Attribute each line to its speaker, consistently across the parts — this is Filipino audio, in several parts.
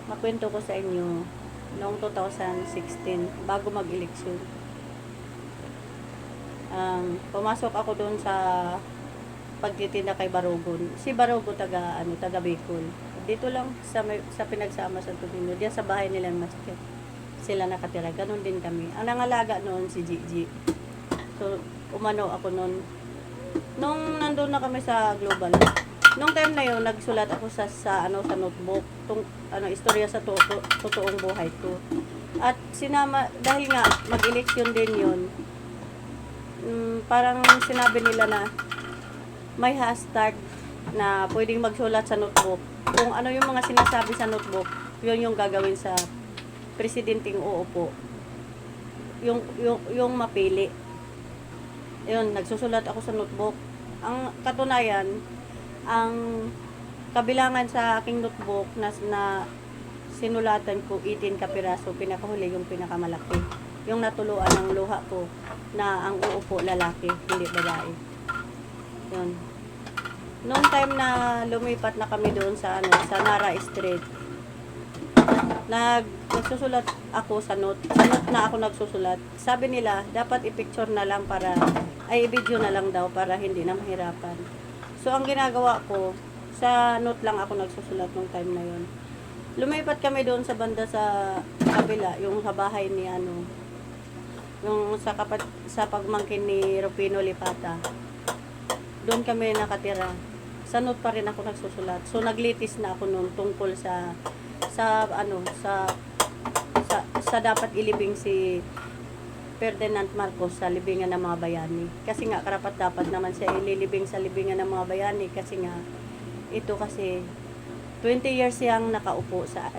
Speaker 1: Makwento ko sa inyo, noong 2016, bago mag-eleksyon. Pumasok ako doon sa pagtitinda kay Barogon. Si Barogo taga Bicol. Dito lang sa pinagsama sa Tubino, diyan sa bahay nila master. Sila nakatira, ganun din kami. Ang nangalaga noon si Gigi. So, umano ako noon. Nung nandun na kami sa Global, nung time na yun, nagsulat ako sa notebook, istorya sa totoong buhay ko. At sinama, dahil nga, mag-eleksyon din yun, parang sinabi nila na may hashtag na pwedeng magsulat sa notebook. Kung ano yung mga sinasabi sa notebook, yun yung gagawin sa presidenteng uupo. Yung mapili. Yun, nagsusulat ako sa notebook. Ang katunayan, ang kabilangan sa aking notebook na sinulatan ko 18 kapiraso, pinakahuli yung pinakamalaki. Yung natuluan ng luha ko na ang uupo lalaki, hindi babae. Yun. Noong time na lumipat na kami doon sa Nara Street, nagsusulat ako sa note. Sa note na ako nagsusulat. Sabi nila, dapat i-picture na lang i-video na lang daw para hindi na mahirapan. So, ang ginagawa ko, sa note lang ako nagsusulat nung time na yon. Lumipat kami doon sa banda sa kabila, yung sa bahay ni yung sa pagmangkin ni Rufino Lipata. Doon kami nakatira. Sa note pa rin ako nagsusulat. So, naglitis na ako noon tungkol sa dapat ilibing si Ferdinand Marcos sa libingan ng mga bayani. Kasi nga, karapat-dapat naman siya ililibing sa libingan ng mga bayani kasi nga, ito kasi 20 years siyang nakaupo sa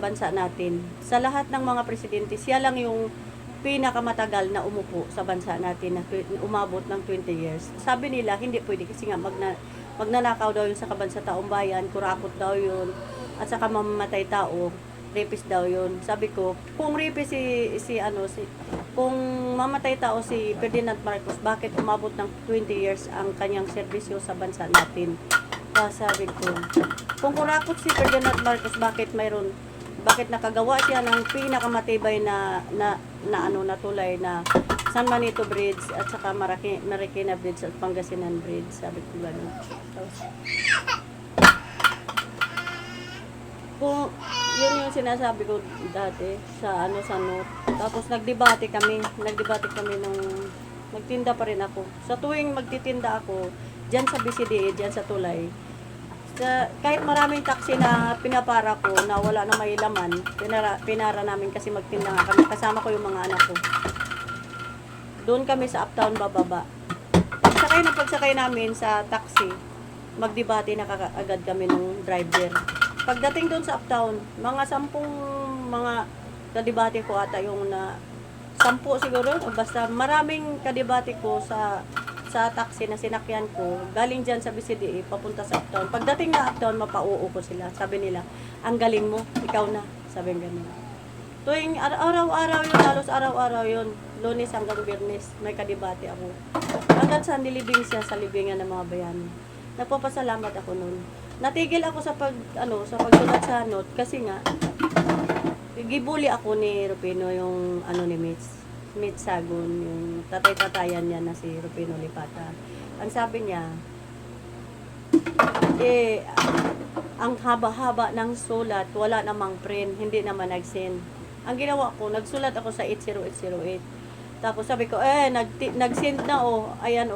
Speaker 1: bansa natin. Sa lahat ng mga presidente, siya lang yung pinakamatagal na umupo sa bansa natin na umabot ng 20 years. Sabi nila, hindi pwede kasi nga magnanakaw daw yun sa kabansa-taong bayan, kurakot daw yun, at saka mamamatay tao, rapist daw yun. Sabi ko, kung rapist kung mamatay tao si Ferdinand Marcos, bakit umabot ng 20 years ang kanyang serbisyo sa bansa natin? Sabi ko, kung kurakot si Ferdinand Marcos, bakit nakagawa siya ng pinakamatibay na tulay na San Manito Bridge at saka Marikina Bridge at Pangasinan Bridge. Sabi ko gano'n. Kung yun yung sinasabi ko dati sa note. Tapos nagdebate kami nung nagtinda pa rin ako. Sa tuwing magtitinda ako, diyan sa BCDA, diyan sa tulay. Kahit maraming taxi na pinapara ko na wala na may laman, pinara namin kasi magtinda nga kami. Kasama ko yung mga anak ko. Doon kami sa Uptown bababa. Pagsakay namin sa taxi, magdebate na agad kami ng driver. Pagdating doon sa Uptown, mga 10 mga kadebate ko ata yung 10 siguro, basta maraming kadebate ko sa taxi na sinakyan ko, galing dyan sa BCDA, papunta sa Uptown. Pagdating na Uptown, mapauo ko sila. Sabi nila, ang galing mo, ikaw na. Sabi ganun. Tuwing araw-araw yun, halos araw-araw yun. Lunes hanggang Biyernes, may kadebate ako. Hanggang sa nilibing siya sa libingan ng mga bayani. Nagpapasalamat ako nun. Natigil ako sa pagsulat sa note kasi nga, gibuli ako ni Rufino yung ni Mitch Sagun, yung tatay-tatayan niya na si Rufino Lipata. Ang sabi niya, ang haba-haba ng sulat, wala namang print, hindi naman nag-send. Ang ginawa ko, nagsulat ako sa 80808. Tapos sabi ko, nag-send na ayan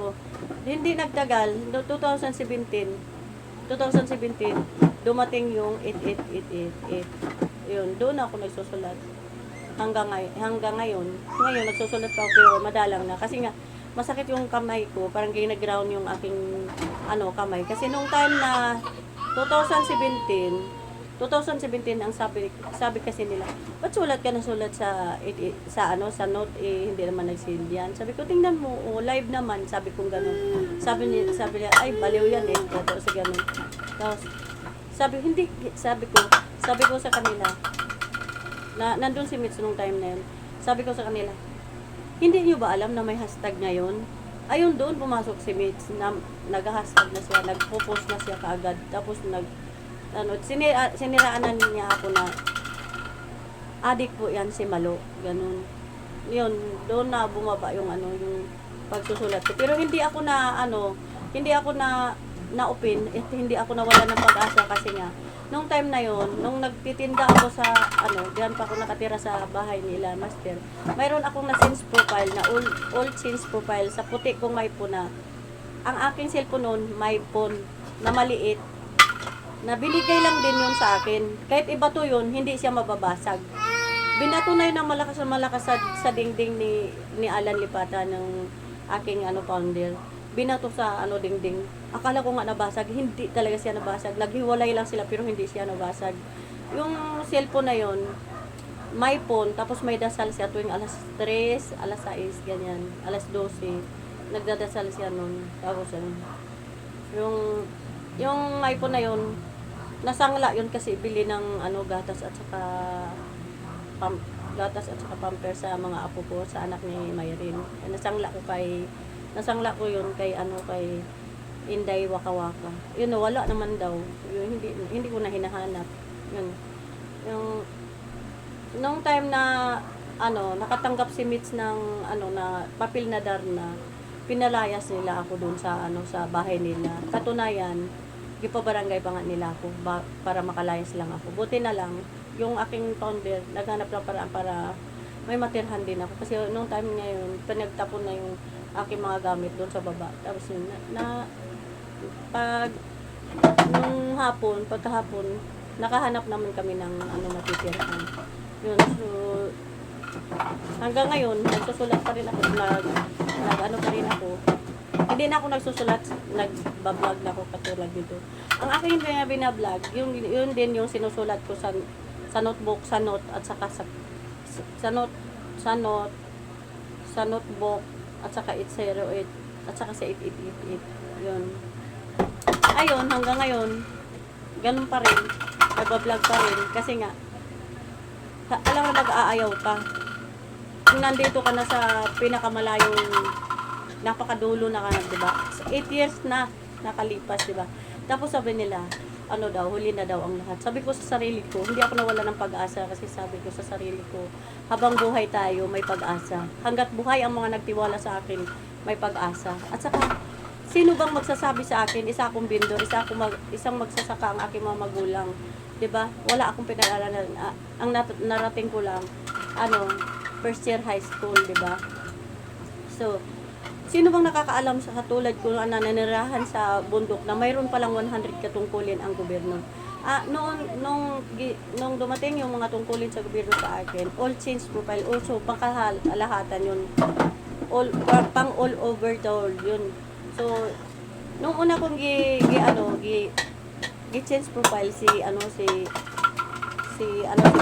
Speaker 1: Hindi nagtagal, 2017, dumating yung 88888. Yun, doon ako nagsusulat. Hanggang ngayon nagsusulat pa ako pero madalang na. Kasi nga, masakit yung kamay ko, parang gina-ground yung aking kamay. Kasi nung time na 2017 ang sabi kasi nila, ba't sulat ka na sulat sa note, hindi naman nag-send yan. Sabi ko, tingnan mo, live naman, sabi ko gano'n. Sabi niya, ay, baliw yan tapos sa gano'n. Tapos, sabi ko sa kanila, na nandun si Mitch nung time na yun, sabi ko sa kanila, hindi niyo ba alam na may hashtag ngayon? Ayun doon, pumasok si Mitch, nag-hashtag na siya, nag-post na siya kaagad, tapos siniraanan niya ako na adik po yan si Malo, ganun. Yun, doon na bumaba yung yung pagsusulat ko. Pero hindi ako na hindi ako na-open, hindi ako nawala ng pag-asa kasi nga nung time na yon, nung nagtitinda ako sa diyan pa ako nakatira sa bahay nila, master. Mayroon akong na since profile na old since profile sa puti kong may puna. Ang aking cellphone noon, may phone na maliit. Na binigay lang din yun sa akin. Kahit iba to yun, hindi siya mababasag. Binato na yun ng malakas sa dingding ni Alan Lipata ng aking founder. Binato sa dingding. Akala ko nga nabasag, hindi talaga siya nabasag. Naghiwalay lang sila pero hindi siya nabasag. Yung cellphone na yun, may phone, tapos may dasal siya tuwing alas 3, alas 6, ganyan, alas 12. Nagdadasal siya nun. Tapos yung iPhone na yun, nasangla yun kasi bili ng gatas at saka pamper sa mga apo ko, sa anak ni Mayrin. Nasangla ko yun kay kay Inday Waka-Waka. Yun, wala naman daw. Yun, hindi ko na hinahanap. Yun. Yung nung time na nakatanggap si Mitch ng na papel na Darna, pinalayas nila ako doon sa bahay nila. Katunayan, gipabarangay pa nga nila ako para makalayas lang ako. Buti na lang yung aking founder naghanap lang para may matirhan din ako kasi nung time ngayon pinagtapon na yung aking mga gamit doon sa baba. Tapos yun pagkahapon nakahanap naman kami ng matitirahan. Yun, so hanggang ngayon nagsusulat pa rin ako, pa rin ako. Hindi na ako nagsusulat, nagbablog na ako katulad dito. Ang aking binablog, yun din yung sinusulat ko sa notebook, sa note at saka sa notebook at saka 808 at saka sa 8888. Yun. Ayun, hanggang ngayon ganun pa rin. Nagbablog pa rin kasi nga alam mo nag-aayaw ka. Kung nandito ka na sa pinakamalayong napakadulo na ka na, diba? 8 years na nakalipas, diba? Tapos sabi nila, huli na daw ang lahat. Sabi ko sa sarili ko, hindi ako nawala ng pag-asa kasi sabi ko sa sarili ko, habang buhay tayo, may pag-asa. Hanggat buhay ang mga nagtiwala sa akin, may pag-asa. At saka, sino bang magsasabi sa akin, isa akong bindor, isang magsasaka ang aking mga magulang. 'Di ba? Wala akong pinag-aralan. Ang narating ko lang, first year high school, 'di ba? So, sino bang nakakaalam sa katulad ko na nanirahan sa bundok na mayroon palang 100 katungkulin ang gobyerno? Nung dumating yung mga tungkulin sa gobyerno sa akin, all change profile, also pangkalahatan yun. All over the world yun. So, nung una kong change profile si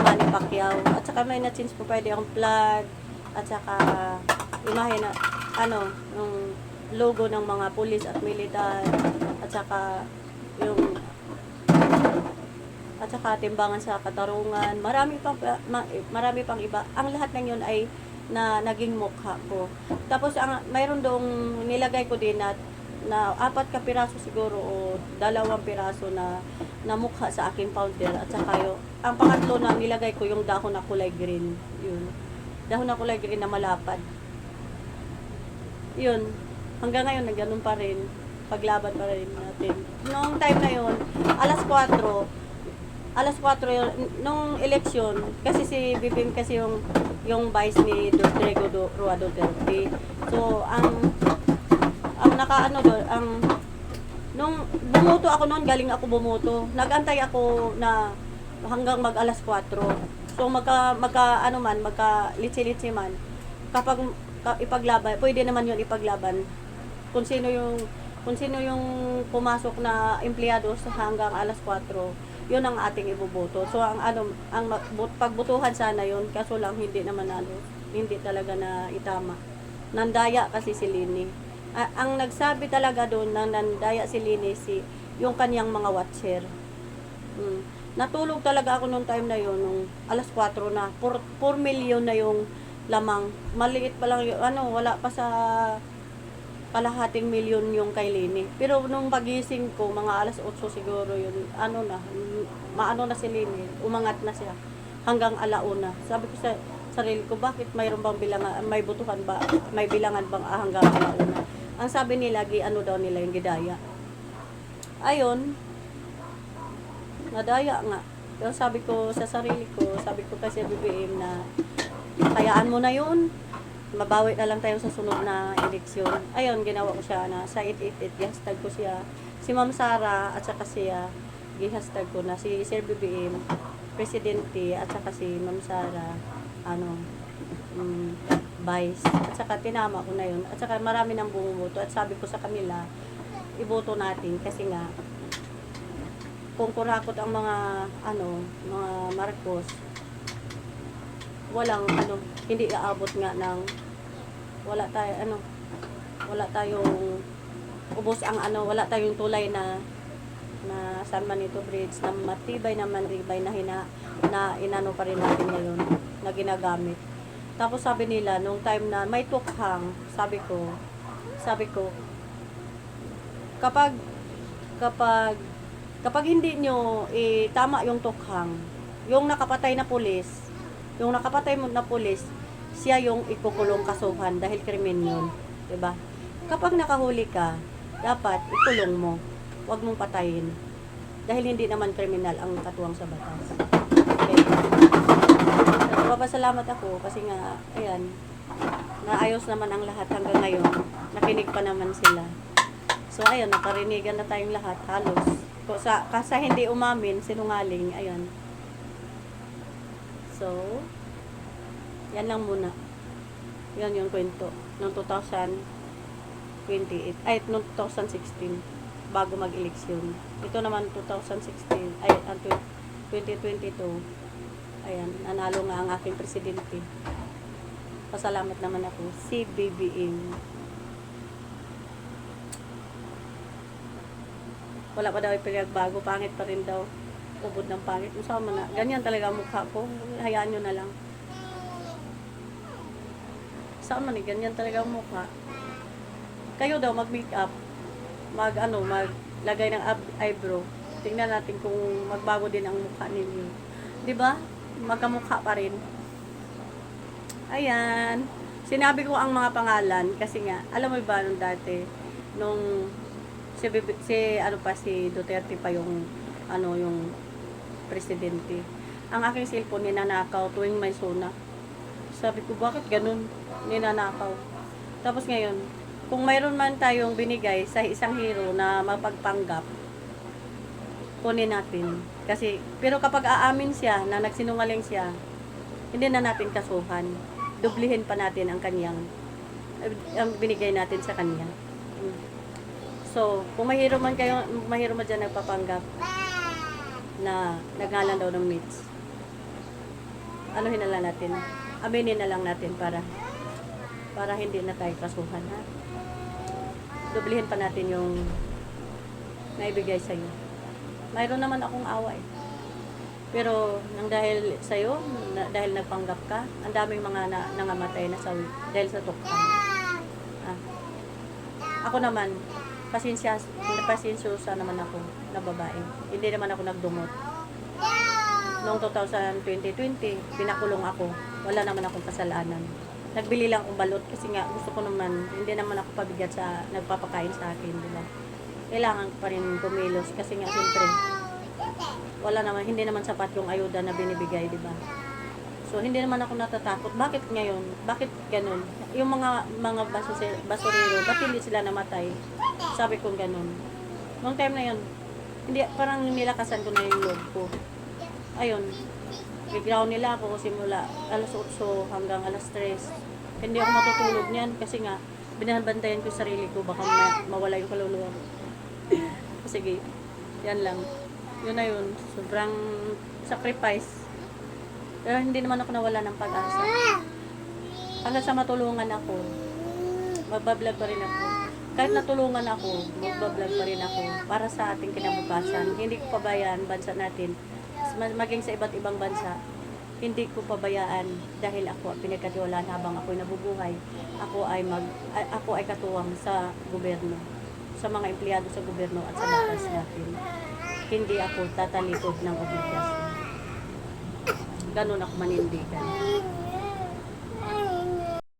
Speaker 1: Manny Pacquiao, at saka may na change profile yung flag at saka imahe na yung logo ng mga pulis at militar at saka timbangan sa katarungan, marami pang iba. Ang lahat ng yun ay naging mukha ko. Tapos mayroon doong nilagay ko din na 4 ka piraso siguro o 2 piraso na mukha sa aking founder, at saka ang pangatlo na nilagay ko yung dahon na kulay green. Yun. Dahon na kulay green na malapad. Yun. Hanggang ngayon ganun pa rin. Paglaban pa rin natin. Noong time na yun, alas 4 nung eleksyon, kasi si BBM kasi yung vice ni Rodrigo Roa Duterte. So, nung bumoto ako noon, galing ako bumoto. Nagantay ako na hanggang mag alas 4. So, litsi-litsi man, kapag ipaglaban, pwede naman yun ipaglaban. Kung sino yung pumasok na empleyado hanggang alas 4, yun ang ating iboboto. So, ang pagbutuhan sana yun, kaso lang hindi talaga na itama. Nandaya kasi si Lini. Ang nagsabi talaga doon na nandaya si Lini, yung kanyang mga watcher. Natulog talaga ako nung time na yun, nung alas 4 na. 4 million na yung lamang. Maliit pa lang yun, wala pa sa kalahating milyon yung kay Lini. Pero nung pagising ko, mga alas 8 siguro yun, maano na si Lini, umangat na siya hanggang alauna. Sabi ko sa sarili ko, bakit mayroon bang bilangan, may butuhan ba, may bilangan bang hanggang alauna? Ang sabi nila, ano daw nila yung gidaya. Ayun, nadaya nga. Pero sabi ko sa sarili ko, sabi ko kasi BBM na, kayaan mo na yun. Mabawi na lang tayo sa sunod na eleksyon. Ayun, ginawa ko siya na sa 888, i-hashtag ko siya. Si Ma'am Sara at saka siya, i-hashtag ko na si Sir BBM, Presidente, at saka si Ma'am Sara, Vice. At saka tinama ko na yun. At saka marami nang bumuboto. At sabi ko sa kanila, iboto natin kasi nga, kung kurakot ang mga Marcos, walang hindi aabot nga ng wala tayong ubos ang wala tayong tulay na San Manito Bridge na matibay na manribay na inano pa rin natin ngayon na ginagamit. Tapos sabi nila nung time na may tukhang, sabi ko kapag hindi nyo tama yung tukhang, yung nakapatay na pulis, siya yung ikukulong kasuhan dahil krimen yun. Diba? Kapag nakahuli ka, dapat ikulong mo. Huwag mong patayin. Dahil hindi naman kriminal ang katuwang sa batas. Okay. Nagpapasalamat ako kasi nga, ayan, naayos naman ang lahat hanggang ngayon. Nakinig pa naman sila. So, ayun, nakarinigan na tayong lahat, halos. Kasi hindi umamin, sinungaling, ayun. So, yan lang muna. Yan yung kwento. Noong 2016, bago mag-eleksyon. Ito naman 2022. Ayan, nanalo nga ang aking presidente. Pasalamat naman ako. Si BBM. Wala pa daw ipinagbago, pangit pa rin daw. Ubod ng pangit. Usama na. Ganyan talaga ang mukha ko. Hayaan nyo na lang. Saan man ganyan talaga ang mukha. Kayo daw mag-make up. Maglagay ng eyebrow. Tingnan natin kung magbago din ang mukha ninyo. 'Di ba? Magkamukha pa rin. Ayan. Sinabi ko ang mga pangalan kasi nga, alam mo ba nung dati nung si Duterte pa yung presidente. Ang aking cellphone ninanakaw tuwing may sona. Sabi ko, bakit ganun? Ninanakaw. Tapos ngayon, kung mayroon man tayong binigay sa isang hero na mapagpanggap, kunin natin. Pero kapag aamin siya na nagsinungaling siya, hindi na natin kasuhan. Dublihin pa natin ang binigay natin sa kanya. So, kung mahiro man dyan nagpapanggap na nagngalan daw ng meats, anuhin na lang natin, aminin na lang natin para hindi na tayo kasuhan, ha? Dublihin pa natin yung naibigay sa'yo. Mayroon naman akong away. Pero dahil sa'yo, dahil nagpanggap ka, ang daming mga nangamatay na dahil sa tukang. Ako naman, pasensyosa naman ako na babae. Hindi naman ako nagdumot. Noong 2020, pinakulong ako. Wala naman akong kasalanan. Nagbili lang akong balot kasi nga gusto ko naman, hindi naman ako pabigat sa nagpapakain sa akin, di ba? Kailangan pa rin kumilos kasi nga siyempre hindi naman sapat yung ayuda na binibigay, di ba? So hindi naman ako natatakot. Bakit ngayon? Bakit ganun? Yung mga basurero, ba't hindi sila namatay? Sabi ko ganun. Noong time na yun, parang nilakasan ko na yung loob ko. Ayun, gigraw nila ako simula alas 8 hanggang alas 3. Hindi ako matutulog niyan kasi nga binabantayan ko yung sarili ko, baka mawala yung kaluluwa ko. Sige, yan lang. Yun na yun. Sobrang sacrifice. Pero hindi naman ako nawala ng pag-asa. Hanggang sa matulungan ako, magbablog pa rin ako. Kahit natulungan ako, magbablog pa rin ako para sa ating kinabukasan. Hindi ko pabayaan bansa natin. Maging sa iba't ibang bansa. hindi ko pabayaan dahil ako pinagkatiwalaan habang ako'y nabubuhay. Ako ay katuwang sa gobyerno, sa mga empleyado sa gobyerno at sa batas natin. Hindi ako tatalikod ng obligasyon. Ganun ako manindigan.